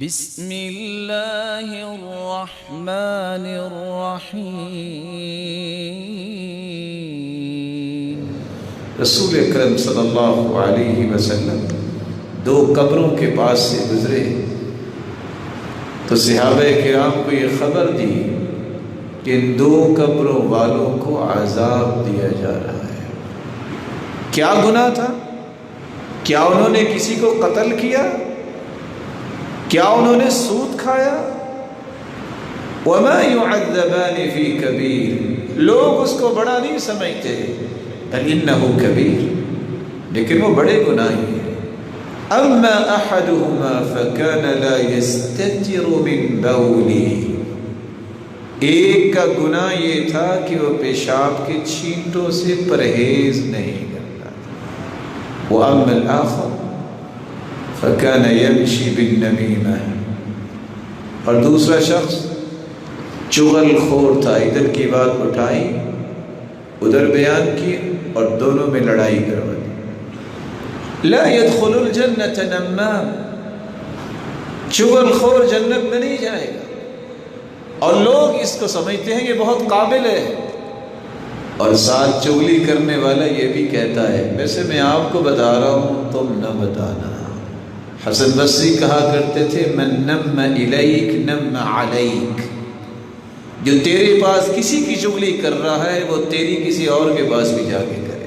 بسم اللہ الرحمن الرحیم۔ رسول اکرم صلی اللہ علیہ وسلم دو قبروں کے پاس سے گزرے تو صحابہ کرام کو یہ خبر دی کہ ان دو قبروں والوں کو عذاب دیا جا رہا ہے۔ کیا گناہ تھا؟ کیا انہوں نے کسی کو قتل کیا؟ کیا انہوں نے سود کھایا؟ وَمَا يُعَذَّبَانِ فِي كَبِيرٍ، لوگ اس کو بڑا نہیں سمجھتے، بل انہو کبیر، لیکن وہ بڑے گناہی ہیں۔ اما احدهما فكان لا يستتر من بوله، ایک کا گناہ یہ تھا کہ وہ پیشاب کے چھینٹوں سے پرہیز نہیں کرتا تھا۔ واما الاخر فكان يمشي بالنميمة، اور دوسرا شخص چغل خور تھا، ادھر کی بات اٹھائی ادھر بیان کی اور دونوں میں لڑائی کروا دی۔ لا يدخل الجنة نمام، چغل خور جنت میں نہیں جائے گا، اور لوگ اس کو سمجھتے ہیں کہ بہت قابل ہے، اور ساتھ چغلی کرنے والا یہ بھی کہتا ہے ویسے میں آپ کو بتا رہا ہوں تم نہ بتانا۔ حسن بصری کہا کرتے تھے من نم الیک نم علیک، جو تیرے پاس کسی کی چغلی کر رہا ہے وہ تیری کسی اور کے پاس بھی جا کے کرے۔